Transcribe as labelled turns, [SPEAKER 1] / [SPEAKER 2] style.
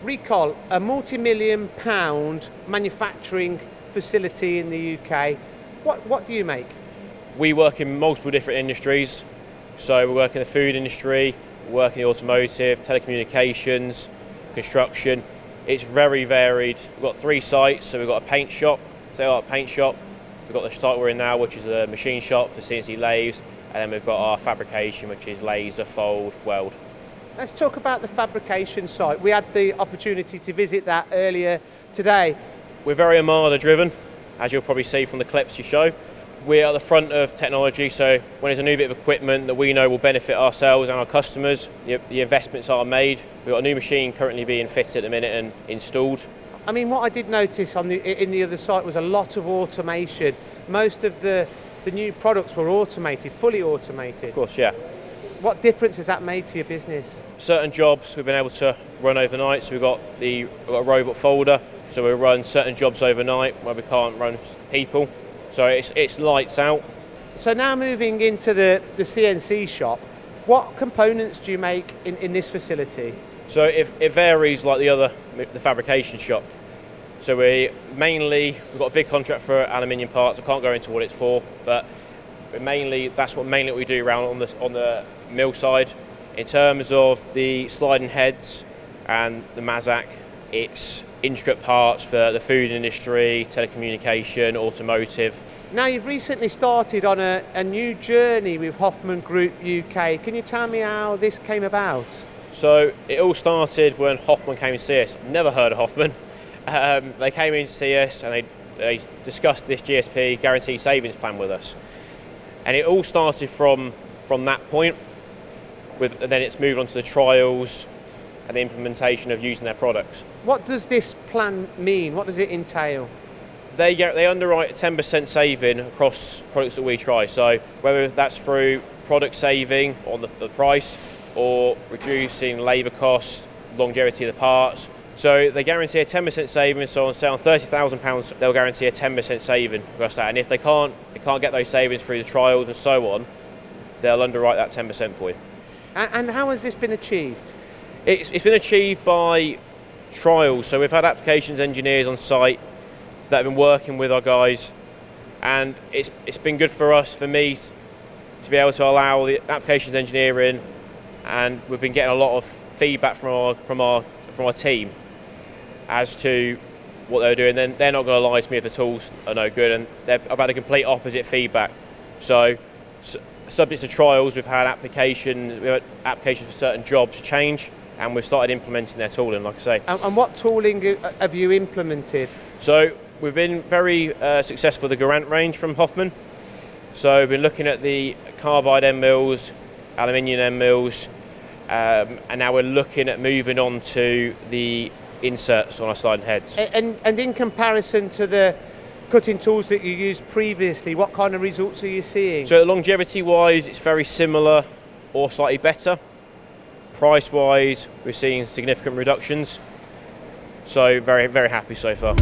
[SPEAKER 1] Recol, a multi-million pound manufacturing facility in the UK. What do you make?
[SPEAKER 2] We work in multiple different industries. So we work in the food industry, we work in the automotive, telecommunications, construction. It's very varied. We've got 3 sites, so we've got a paint shop, we've got the site we're in now, which is a machine shop for CNC lathes, and then we've got our fabrication, which is laser, fold, weld.
[SPEAKER 1] Let's talk about the fabrication site. We had the opportunity to visit that earlier today.
[SPEAKER 2] We're very Armada driven, as you'll probably see from the clips you show. We're at the front of technology, so when there's a new bit of equipment that we know will benefit ourselves and our customers, the investments are made. We've got a new machine currently being fitted at the minute and installed.
[SPEAKER 1] I mean, what I did notice in the other site was a lot of automation. Most of the new products were automated, fully automated.
[SPEAKER 2] Of course, yeah.
[SPEAKER 1] What difference has that made to your business?
[SPEAKER 2] Certain jobs we've been able to run overnight, so we've got a robot folder, so we run certain jobs overnight where we can't run people. So it's lights out.
[SPEAKER 1] So now moving into the CNC shop, what components do you make in this facility?
[SPEAKER 2] So it varies like the fabrication shop. So we've got a big contract for aluminium parts. I can't go into what it's for, but that's what we do around on the mill side. In terms of the sliding heads and the Mazak, it's intricate parts for the food industry, telecommunication, automotive.
[SPEAKER 1] Now you've recently started on a new journey with Hoffman Group UK. Can you tell me how this came about?
[SPEAKER 2] So it all started when Hoffman came to see us. Never heard of Hoffman. They came in to see us and they discussed this GSP Guaranteed Savings Plan with us. And it all started from that point, and then it's moved on to the trials and the implementation of using their products.
[SPEAKER 1] What does this plan mean? What does it entail?
[SPEAKER 2] They underwrite a 10% saving across products that we try. So whether that's through product saving on the price or reducing labour costs, longevity of the parts. So they guarantee a 10% saving. So on £30,000, they'll guarantee a 10% saving across that. And if they can't get those savings through the trials and so on, they'll underwrite that 10% for you.
[SPEAKER 1] And how has this been achieved?
[SPEAKER 2] It's been achieved by trials. So we've had applications engineers on site that have been working with our guys, and it's been good for me to be able to allow the applications engineer in, and we've been getting a lot of feedback from our team as to what they're doing. Then they're not going to lie to me if the tools are no good, and I've had a complete opposite feedback. So subject to trials, we've had applications for certain jobs change, and we've started implementing their tooling, like I say.
[SPEAKER 1] And what tooling have you implemented?
[SPEAKER 2] So we've been very successful with the Garant range from Hoffman. So we've been looking at the carbide end mills, aluminium end mills, and now we're looking at moving on to the inserts on our sliding heads.
[SPEAKER 1] And in comparison to the cutting tools that you used previously, what kind of results are you seeing?
[SPEAKER 2] So longevity-wise, it's very similar or slightly better. Price-wise, we're seeing significant reductions. So very, very happy so far.